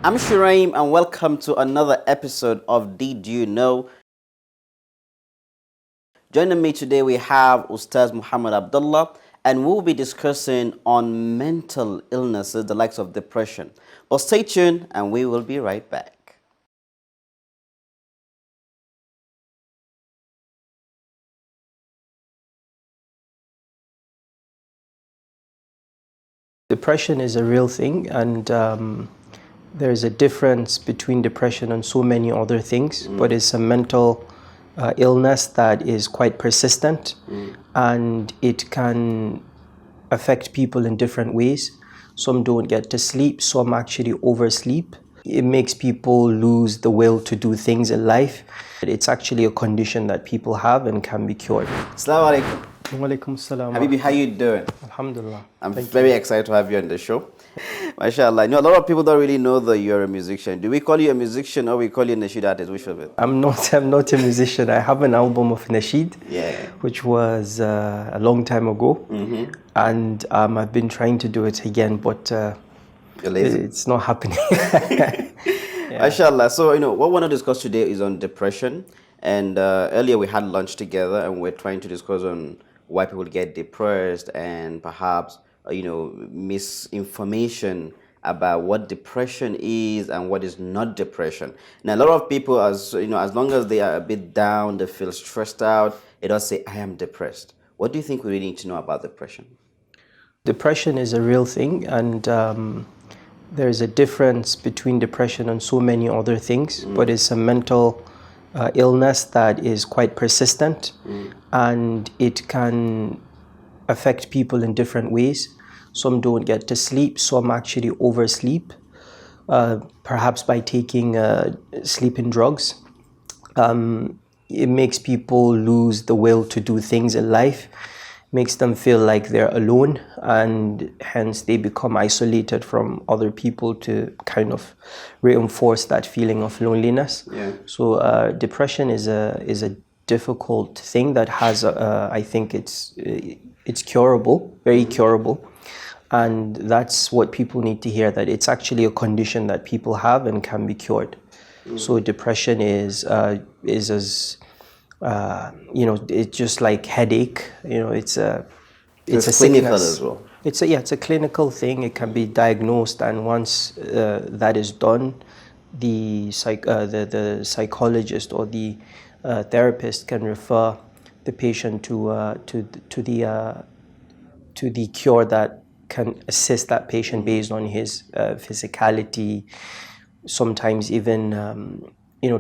I'm Nshuraim and welcome to another episode of Did You Know? Joining me today we have Ustadh Muhammad Abdallah and we'll be discussing on mental illnesses, the likes of depression. But stay tuned and we will be right back. Depression is a real thing, and there's a difference between depression and so many other things, but it's a mental illness that is quite persistent, and it can affect people in different ways. Some don't get to sleep, some actually oversleep. It makes people lose the will to do things in life. It's actually a condition that people have and can be cured. Assalamu alaikum. Walaikum salam. Habibi, how you doing? Alhamdulillah. I'm very excited to have you on the show. MashaAllah. A lot of people don't really know that you're a musician. Do we call you a musician or we call you a nasheed artist? Which of it? I'm not a musician. I have an album of nasheed, Yeah. which was a long time ago, and I've been trying to do it again, but You're lazy. it's not happening. MashaAllah. So, what we want to discuss today is on depression. And earlier we had lunch together and we're trying to discuss on why people get depressed and perhaps, misinformation about what depression is and what is not depression. Now, a lot of people, as long as they are a bit down, they feel stressed out, they don't say, I am depressed. What do you think we really need to know about depression? Depression is a real thing, and there's a difference between depression and so many other things, but it's a mental illness that is quite persistent, and it can affect people in different ways. Some don't get to sleep, some actually oversleep, perhaps by taking sleeping drugs. It makes people lose the will to do things in life, makes them feel like they're alone, and hence they become isolated from other people to kind of reinforce that feeling of loneliness. Yeah. So depression is a difficult thing that has I think it's curable, very curable, and that's what people need to hear, that it's actually a condition that people have and can be cured. So depression is as it's just like headache. It's a clinical sickness. as well. It's a clinical thing. It can be diagnosed, and once that is done, the psychologist or the therapist can refer the patient to the cure that can assist that patient based on his physicality, sometimes even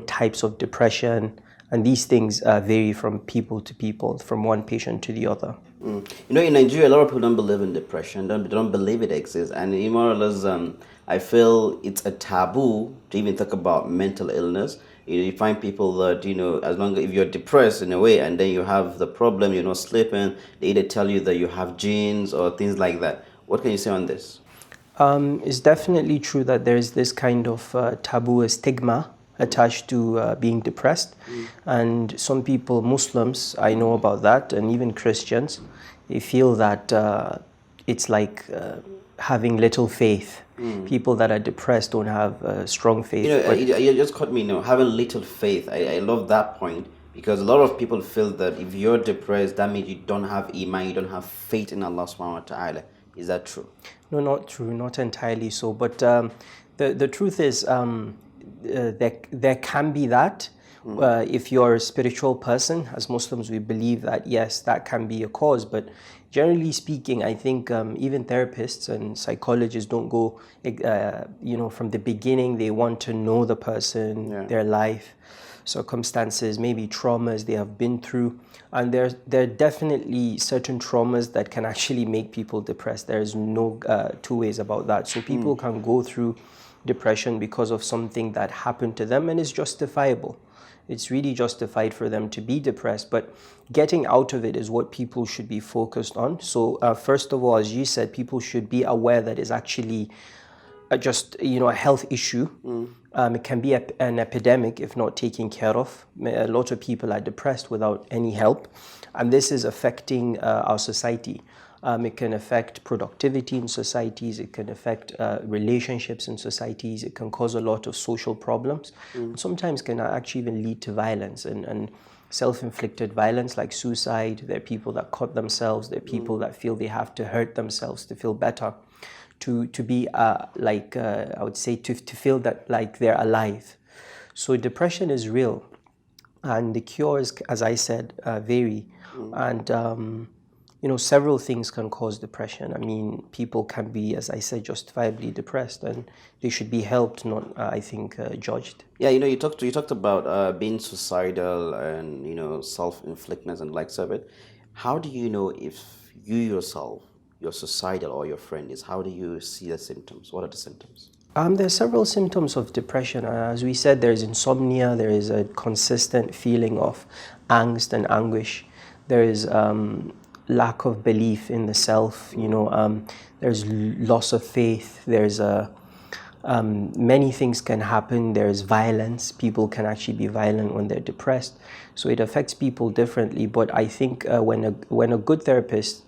types of depression. And these things vary from people to people, from one patient to the other. In Nigeria, a lot of people don't believe in depression, don't believe it exists. And more or less, I feel it's a taboo to even talk about mental illness. You find people that, as long as if you're depressed in a way and then you have the problem, you're not sleeping, they either tell you that you have genes or things like that. What can you say on this? It's definitely true that there's this kind of taboo, stigma attached to being depressed. And some people, Muslims, I know about that, and even Christians, they feel that it's like having little faith. People that are depressed don't have strong faith. You just caught me, having little faith. I love that point, because a lot of people feel that if you're depressed, that means you don't have iman, you don't have faith in Allah subhanahu wa ta'ala. Is that true? No, not true, not entirely so. But the truth is, there can be that. If you're a spiritual person, as Muslims, we believe that yes, that can be a cause. But generally speaking, I think even therapists and psychologists don't go, from the beginning. They want to know the person, their life circumstances, maybe traumas they have been through. And there are definitely certain traumas that can actually make people depressed. There is no two ways about that. So people can go through depression because of something that happened to them, and it's justifiable. It's really justified for them to be depressed, but getting out of it is what people should be focused on. So first of all, as you said, people should be aware that it's actually just a health issue. It can be an epidemic if not taken care of. A lot of people are depressed without any help, and this is affecting our society. It can affect productivity in societies. It can affect relationships in societies. It can cause a lot of social problems. And sometimes can actually even lead to violence and self-inflicted violence like suicide. There are people that cut themselves. There are people that feel they have to hurt themselves to feel better, to be I would say to feel that like they're alive. So depression is real, and the cures, as I said, vary. And several things can cause depression. I mean, people can be, as I said, justifiably depressed, and they should be helped, not, I think, judged. Yeah, you talked about being suicidal and self-inflictness and likes of it. How do you know if you yourself, you're suicidal or your friend is? How do you see the symptoms? What are the symptoms? There are several symptoms of depression. As we said, there's insomnia, there is a consistent feeling of angst and anguish. There is lack of belief in the self, there's loss of faith, there's many things can happen. There's violence. People can actually be violent when they're depressed. So it affects people differently. But I think when a good therapist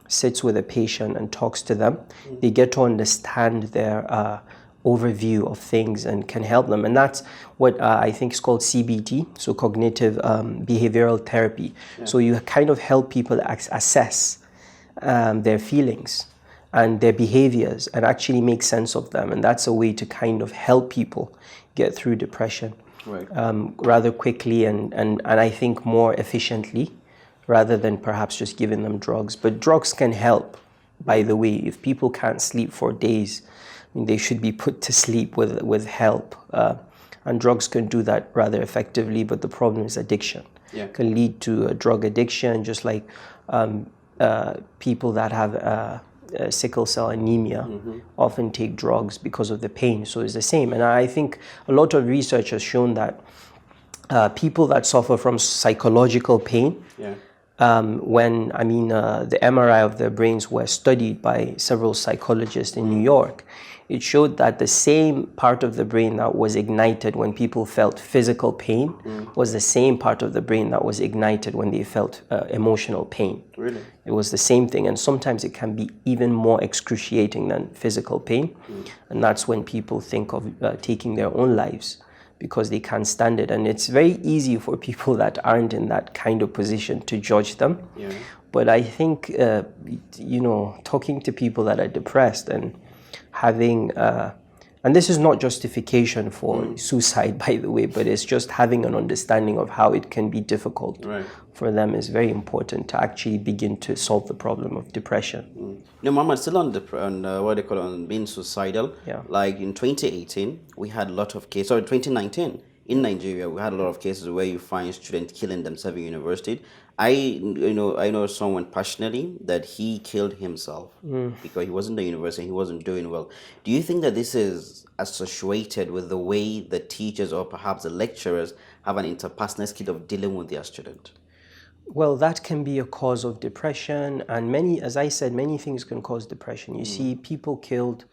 sits with a patient and talks to them, they get to understand their overview of things and can help them. And that's what I think is called CBT, so cognitive behavioral therapy. Yeah. So you kind of help people assess their feelings and their behaviors and actually make sense of them. And that's a way to kind of help people get through depression, right, rather quickly and I think more efficiently, rather than perhaps just giving them drugs. But drugs can help, by the way. If people can't sleep for days, they should be put to sleep with help. And drugs can do that rather effectively, but the problem is addiction. Yeah. It can lead to a drug addiction, just like people that have sickle cell anemia often take drugs because of the pain. So it's the same. And I think a lot of research has shown that people that suffer from psychological pain, yeah, the MRI of their brains were studied by several psychologists in New York. It showed that the same part of the brain that was ignited when people felt physical pain was the same part of the brain that was ignited when they felt emotional pain. Really? It was the same thing, and sometimes it can be even more excruciating than physical pain. And that's when people think of taking their own lives, because they can't stand it. And it's very easy for people that aren't in that kind of position to judge them. Yeah. But I think, talking to people that are depressed and having, and this is not justification for suicide, by the way, but it's just having an understanding of how it can be difficult, right, for them is very important to actually begin to solve the problem of depression. Muhammad, still on being suicidal. Yeah. Like in 2018, we had a lot of cases. Sorry, 2019 in Nigeria, we had a lot of cases where you find students killing themselves in university. I know someone passionately that he killed himself because he wasn't in the university, he wasn't doing well. Do you think that this is associated with the way the teachers or perhaps the lecturers have an interpersonal skill of dealing with their student? Well, that can be a cause of depression, and as I said, many things can cause depression. You see people killed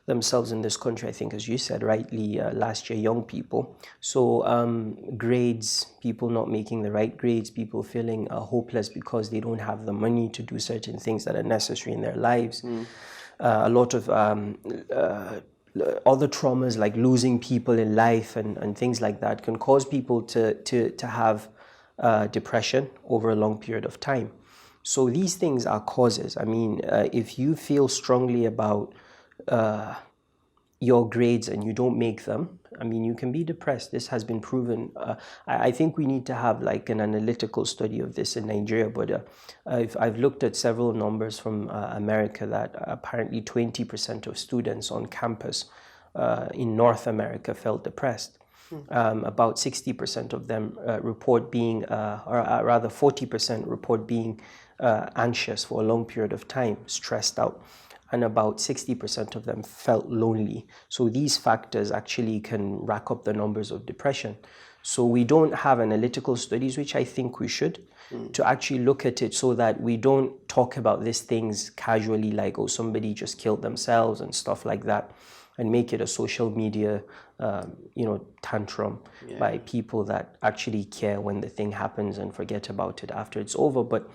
themselves in this country, I think, as you said rightly, last year, young people. So grades, people not making the right grades, people feeling hopeless because they don't have the money to do certain things that are necessary in their lives. A lot of other traumas like losing people in life and things like that can cause people to have depression over a long period of time. So these things are causes. I mean, if you feel strongly about your grades and you don't make them, I mean, you can be depressed. This has been proven. I think we need to have like an analytical study of this in Nigeria, but I've looked at several numbers from America that apparently 20% of students on campus in North America felt depressed. About 60% of them report being, or rather 40% report being anxious for a long period of time, stressed out. And about 60% of them felt lonely. So these factors actually can rack up the numbers of depression. So we don't have analytical studies, which I think we should, to actually look at it so that we don't talk about these things casually like, oh, somebody just killed themselves and stuff like that. and make it a social media, tantrum by people that actually care when the thing happens and forget about it after it's over. But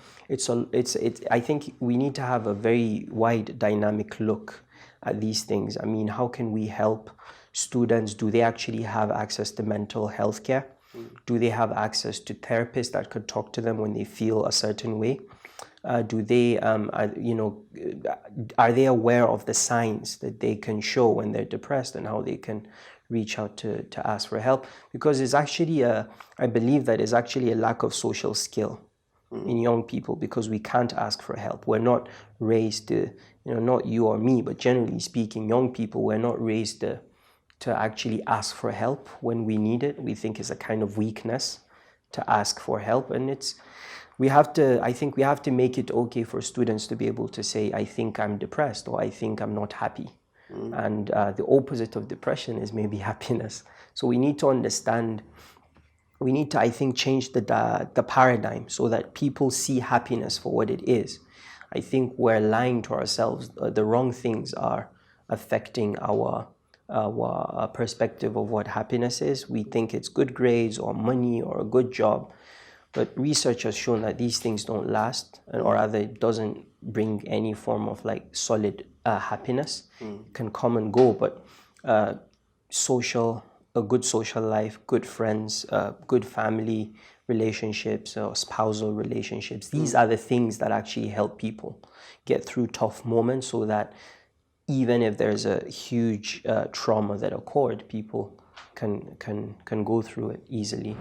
I think we need to have a very wide, dynamic look at these things. I mean, how can we help students? Do they actually have access to mental health care? Do they have access to therapists that could talk to them when they feel a certain way? Do they, are they aware of the signs that they can show when they're depressed and how they can reach out to ask for help? Because it's actually I believe that is actually a lack of social skill in young people, because we can't ask for help. We're not raised to, not you or me, but generally speaking, young people, we're not raised to actually ask for help when we need it. We think it's a kind of weakness to ask for help, and I think we have to make it okay for students to be able to say, I think I'm depressed, or I think I'm not happy. And the opposite of depression is maybe happiness. So we need to understand, we need to, I think, change the paradigm so that people see happiness for what it is. I think we're lying to ourselves. The wrong things are affecting our perspective of what happiness is. We think it's good grades or money or a good job. But research has shown that these things don't last, or rather it doesn't bring any form of like solid happiness. It can come and go, but a good social life, good friends, good family relationships or spousal relationships, these are the things that actually help people get through tough moments, so that even if there's a huge trauma that occurred, people can go through it easily.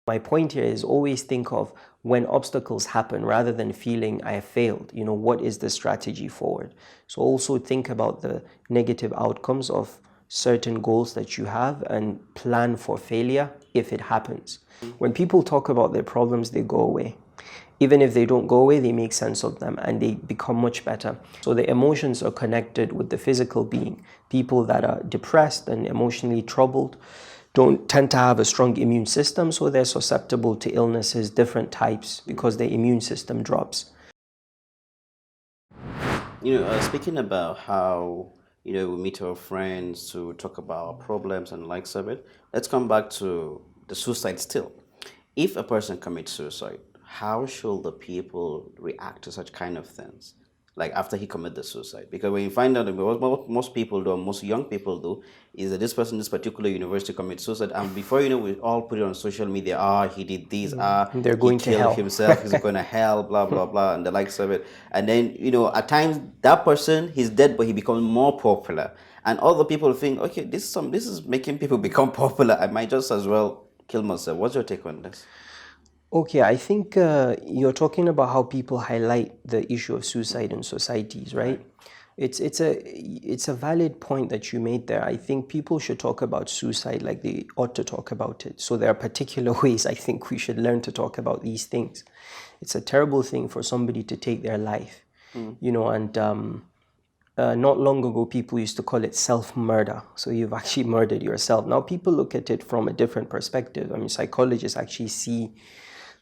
My point here is always think of when obstacles happen, rather than feeling I have failed, what is the strategy forward? So also think about the negative outcomes of certain goals that you have and plan for failure if it happens. When people talk about their problems, they go away. Even if they don't go away, they make sense of them and they become much better. So the emotions are connected with the physical being. People that are depressed and emotionally troubled don't tend to have a strong immune system, so they're susceptible to illnesses, different types, because their immune system drops. Speaking about how, we meet our friends to talk about our problems and likes of it, let's come back to the suicide still. If a person commits suicide, how should the people react to such kind of things? Like after he commit the suicide, because when you find out, what most people do, most young people do, is that this person, this particular university commits suicide, and before you know, we all put it on social media. He did this. They're He going to killed hell. himself. He's going to hell. Blah blah blah, and the likes of it. And then at times that person, he's dead, but he becomes more popular, and other people think, okay, this is making people become popular. I might just as well kill myself. What's your take on this? Okay, I think you're talking about how people highlight the issue of suicide in societies, right? It's a valid point that you made there. I think people should talk about suicide like they ought to talk about it. So there are particular ways I think we should learn to talk about these things. It's a terrible thing for somebody to take their life, and not long ago, people used to call it self-murder. So you've actually murdered yourself. Now people look at it from a different perspective. I mean, psychologists actually see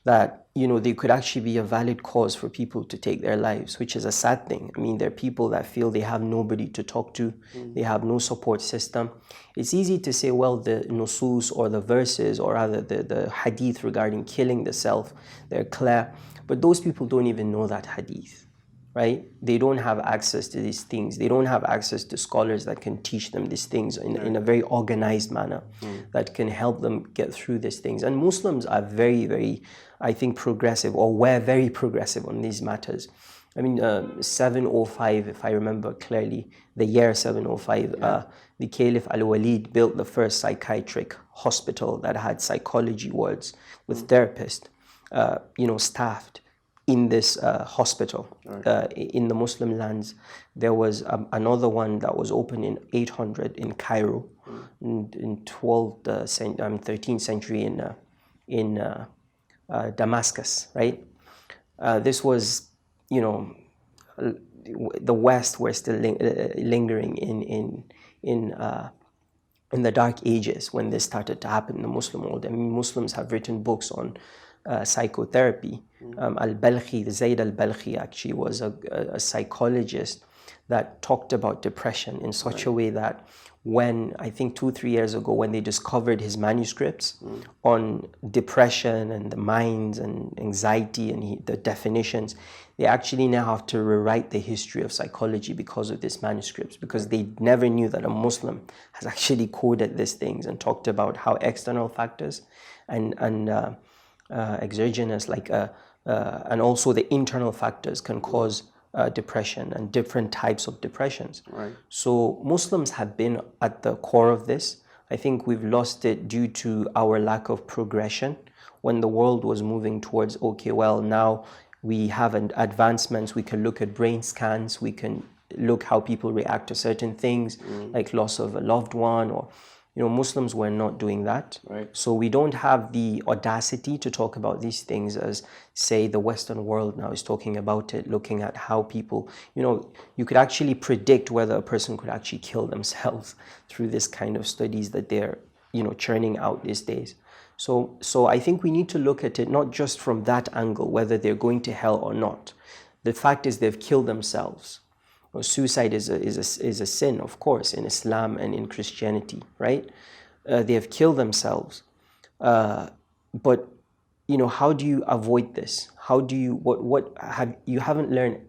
that, they could actually be a valid cause for people to take their lives, which is a sad thing. I mean, there are people that feel they have nobody to talk to. They have no support system. It's easy to say, well, the nusus or the verses, or rather the hadith regarding killing the self, they're clear. But those people don't even know that hadith, right? They don't have access to these things. They don't have access to scholars that can teach them these things in a very organized manner that can help them get through these things. And Muslims are very, very, I think, progressive, or were very progressive on these matters. I mean, 705, if I remember clearly, the year 705, the Caliph Al-Walid built the first psychiatric hospital that had psychology wards with therapists, staffed in this hospital. In the Muslim lands. There was another one that was opened in 800 in Cairo, in 13th century in Damascus, right? This was, the West were still lingering in in the Dark Ages when this started to happen in the Muslim world. I mean, Muslims have written books on psychotherapy. Al-Balkhi, Zayd al-Balkhi actually was a psychologist that talked about depression in such a way that when, I think 2-3 years ago, when they discovered his manuscripts on depression and the minds and anxiety and the definitions, they actually now have to rewrite the history of psychology because of these manuscripts, because they never knew that a Muslim has actually coded these things and talked about how external factors and exogenous, and also the internal factors can cause depression and different types of depressions. Right. So Muslims have been at the core of this. I think we've lost it due to our lack of progression. When the world was moving towards, okay, well, now we have advancements, we can look at brain scans, we can look how people react to certain things, like loss of a loved one, or Muslims were not doing that. Right. So we don't have the audacity to talk about these things as, say, the Western world now is talking about it, looking at how people, you could actually predict whether a person could actually kill themselves through this kind of studies that they're, churning out these days. So I think we need to look at it not just from that angle, whether they're going to hell or not. The fact is they've killed themselves. Suicide is a sin, of course, in Islam and in Christianity, right? They have killed themselves. But, how do you avoid this? How do you, you haven't learned,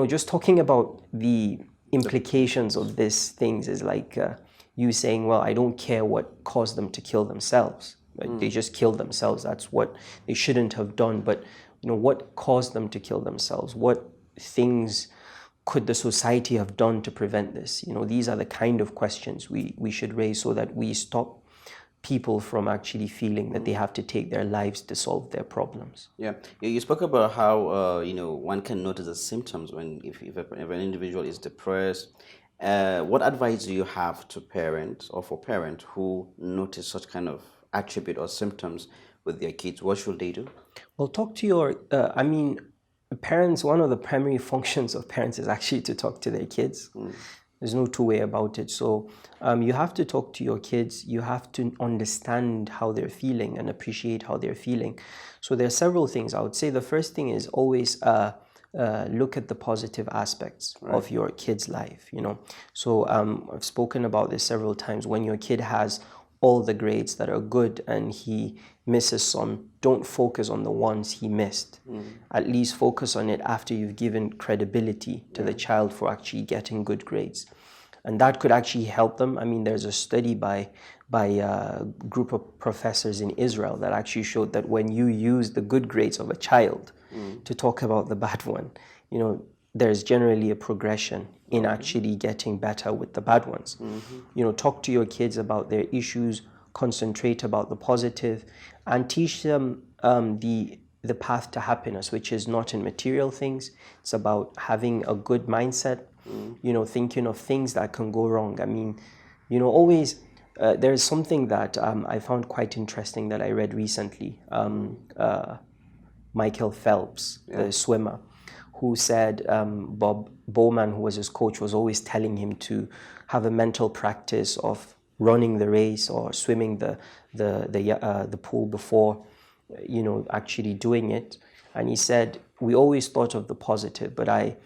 just talking about the implications of these things is like you saying, well, I don't care what caused them to kill themselves. Right? They just killed themselves. That's what they shouldn't have done. But, what caused them to kill themselves? What things could the society have done to prevent this? These are the kind of questions we should raise so that we stop people from actually feeling that they have to take their lives to solve their problems. Yeah, you spoke about how one can notice the symptoms when if an individual is depressed. What advice do you have to parents or for parents who notice such kind of attribute or symptoms with their kids? What should they do? Well, talk to your. Parents, one of the primary functions of parents is actually to talk to their kids. There's no two way about it. So you have to talk to your kids. You have to understand how they're feeling and appreciate how they're feeling. So there are several things. I would say the first thing is always look at the positive aspects of your kid's life. So I've spoken about this several times. When your kid has all the grades that are good and he misses some, don't focus on the ones he missed. At least focus on it after you've given credibility to the child for actually getting good grades. And that could actually help them. I mean, there's a study by a group of professors in Israel that actually showed that when you use the good grades of a child to talk about the bad one, there's generally a progression in actually getting better with the bad ones. Talk to your kids about their issues, concentrate about the positive, and teach them the path to happiness, which is not in material things. It's about having a good mindset, thinking of things that can go wrong. I mean, always, there's something that I found quite interesting that I read recently. Michael Phelps, the swimmer, who said Bob Bowman, who was his coach, was always telling him to have a mental practice of running the race or swimming the pool before, actually doing it. And he said, we always thought of the positive, but I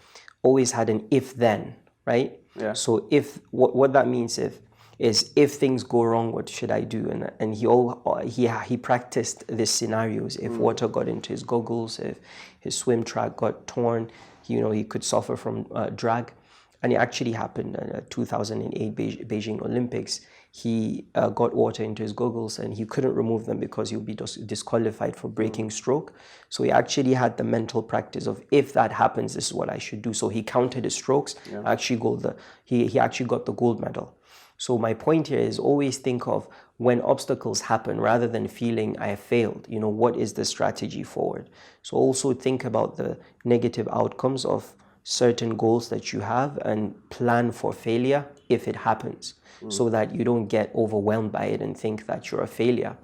always had an if-then, right? Yeah. So what that means is if things go wrong, what should I do? And he practiced these scenarios. If water got into his goggles, if his swim track got torn, he could suffer from drag. And it actually happened in 2008 Beijing Olympics. He got water into his goggles and he couldn't remove them because he would be disqualified for breaking stroke. So he actually had the mental practice of, if that happens, this is what I should do. So he counted his strokes, he actually got the gold medal. So my point here is always think of when obstacles happen, rather than feeling I have failed, what is the strategy forward? So also think about the negative outcomes of certain goals that you have and plan for failure if it happens, so that you don't get overwhelmed by it and think that you're a failure.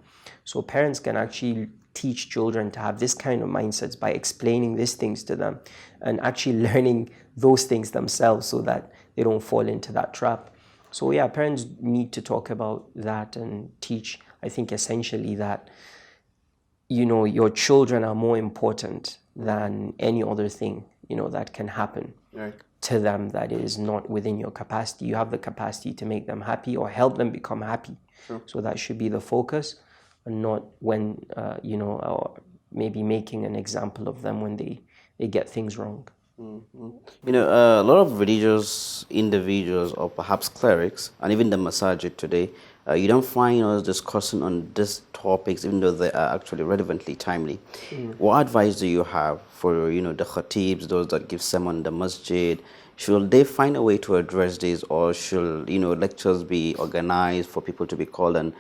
So parents can actually teach children to have this kind of mindsets by explaining these things to them and actually learning those things themselves so that they don't fall into that trap. So yeah, parents need to talk about that and teach, I think, essentially that, your children are more important than any other thing, that can happen Right. to them that is not within your capacity. You have the capacity to make them happy or help them become happy. True. So that should be the focus, and not when, or maybe making an example of them when they get things wrong. A lot of religious individuals or perhaps clerics and even the masajid today, you don't find us discussing on these topics even though they are actually relevantly timely. What advice do you have for, the khatibs, those that give sermon in the masjid? Should they find a way to address this, or should, lectures be organized for people to be called and,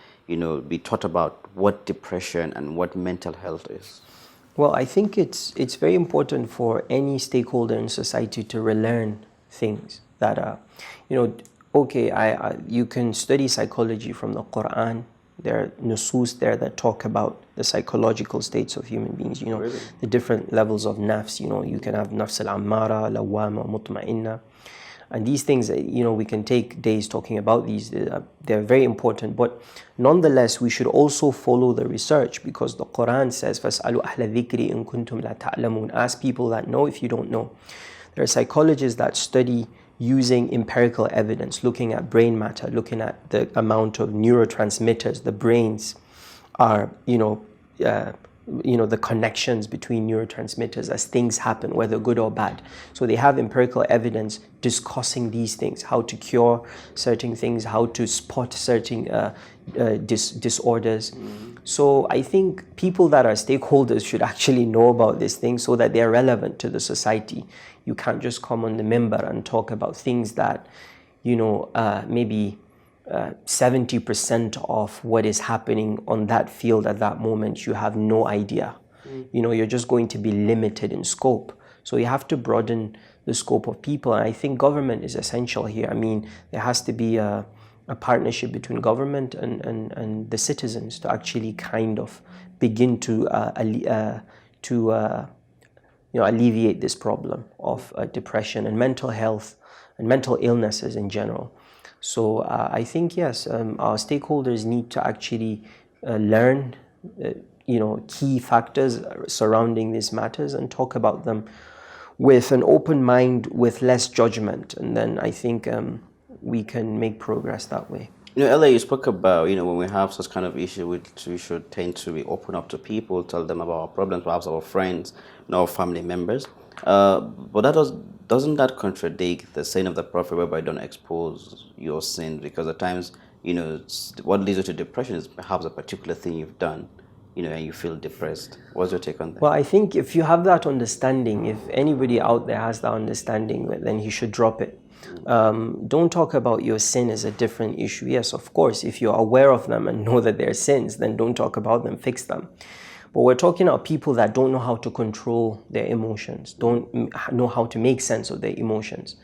be taught about what depression and what mental health is? Well, I think it's very important for any stakeholder in society to relearn things that are, okay, you can study psychology from the Quran. There are nusus there that talk about the psychological states of human beings, Really? the different levels of nafs, you can have nafs al-ammara, lawama, mutma'inna. And these things, we can take days talking about these. They're very important. But nonetheless, we should also follow the research, because the Quran says, فَاسْأَلُوا أَهْلَ الذِّكْرِ إِن كُنْتُمْ لَا تَعْلَمُونَ. Ask people that know if you don't know. There are psychologists that study using empirical evidence, looking at brain matter, looking at the amount of neurotransmitters the brains are, the connections between neurotransmitters as things happen, whether good or bad. So they have empirical evidence discussing these things, how to cure certain things, how to spot certain disorders. So I think people that are stakeholders should actually know about these things so that they're relevant to the society. You can't just come on the minbar and talk about things that, maybe 70% of what is happening on that field at that moment, you have no idea. You're just going to be limited in scope. So you have to broaden the scope of people. And I think government is essential here. I mean, there has to be a partnership between government and the citizens to actually kind of begin to alleviate this problem of depression and mental health and mental illnesses in general. So I think, yes, our stakeholders need to actually learn, key factors surrounding these matters and talk about them with an open mind, with less judgment. And then I think we can make progress that way. Earlier you spoke about, when we have such kind of issue, we should tend to be open up to people, tell them about our problems, perhaps our friends, our family members. But doesn't that contradict the saying of the Prophet, whereby don't expose your sin? Because at times, what leads you to depression is perhaps a particular thing you've done, and you feel depressed. What's your take on that? Well, I think if you have that understanding, if anybody out there has that understanding, then he should drop it. Don't talk about your sin as a different issue. Yes, of course, if you're aware of them and know that they're sins, then don't talk about them, fix them. But we're talking about people that don't know how to control their emotions, don't know how to make sense of their emotions.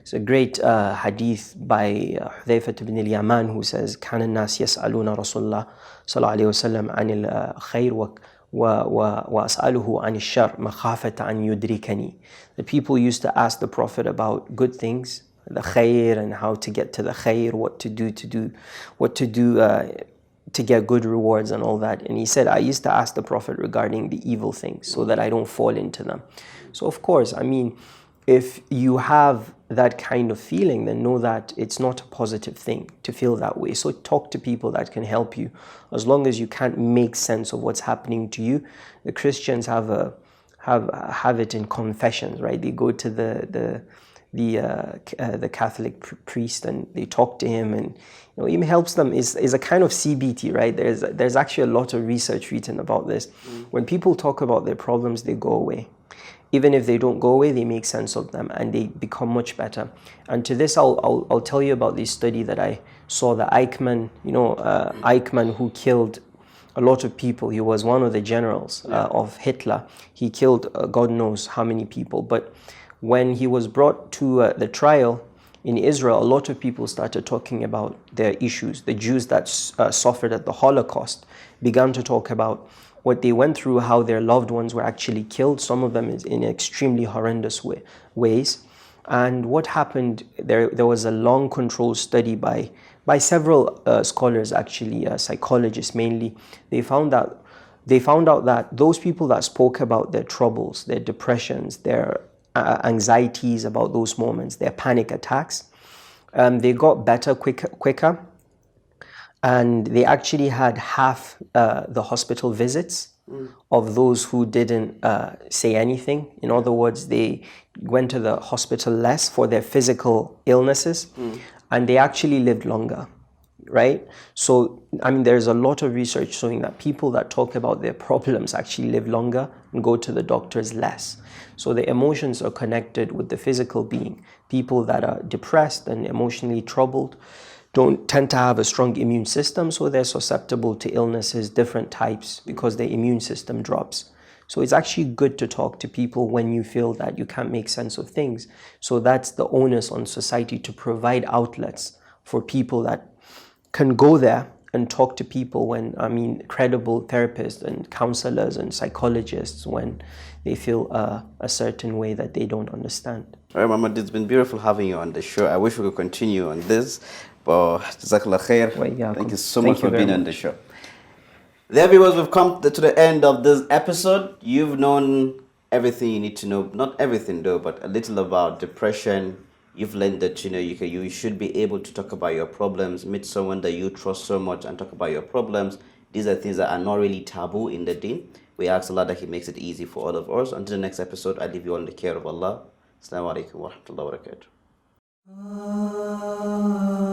It's a great hadith by Hudhayfah ibn al-Yaman, who says, كان الناس يسألون رسول الله صلى الله عليه وسلم عن الخير وأسأله عن الشر مخافة أن يدركني. The people used to ask the Prophet about good things, the khair, and how to get to the khair, what to do to get good rewards and all that. And he said, I used to ask the Prophet regarding the evil things so that I don't fall into them. So of course, I mean, if you have that kind of feeling, then know that it's not a positive thing to feel that way. So talk to people that can help you. As long as you can't make sense of what's happening to you. The Christians have it in confessions, right? They go to the Catholic priest and they talk to him, and even helps them. Is a kind of CBT, right? There's actually a lot of research written about this. When people talk about their problems, they go away. Even if they don't go away, they make sense of them and they become much better. And to this, I'll tell you about this study that I saw. The Eichmann, Eichmann, who killed a lot of people. He was one of the generals of Hitler. He killed God knows how many people. But when he was brought to the trial in Israel, a lot of people started talking about their issues. The Jews that suffered at the Holocaust began to talk about what they went through, how their loved ones were actually killed, some of them in extremely horrendous ways. And what happened, there was a long control study by several scholars, actually, psychologists mainly. They found out that those people that spoke about their troubles, their depressions, their anxieties about those moments, their panic attacks, they got better quicker, and they actually had half the hospital visits of those who didn't say anything. In other words, they went to the hospital less for their physical illnesses, and they actually lived longer, right? So, I mean, there's a lot of research showing that people that talk about their problems actually live longer and go to the doctors less. So the emotions are connected with the physical being. People that are depressed and emotionally troubled don't tend to have a strong immune system, so they're susceptible to illnesses, different types, because their immune system drops. So it's actually good to talk to people when you feel that you can't make sense of things. So that's the onus on society, to provide outlets for people that can go there and talk to people when, I mean, credible therapists and counselors and psychologists, when they feel a certain way that they don't understand. All right, Muhammad, it's been beautiful having you on the show. I wish we could continue on this, but Jazakallah khair. Thank you so much for being on the show. There, viewers, we've come to the end of this episode. You've known everything you need to know. Not everything though, but a little about depression. You've learned that you should be able to talk about your problems, meet someone that you trust so much and talk about your problems. These are things that are not really taboo in the deen. We ask Allah that He makes it easy for all of us. Until the next episode, I leave you all in the care of Allah. Assalamu alaikum wa rahmatullahi wa barakatuh.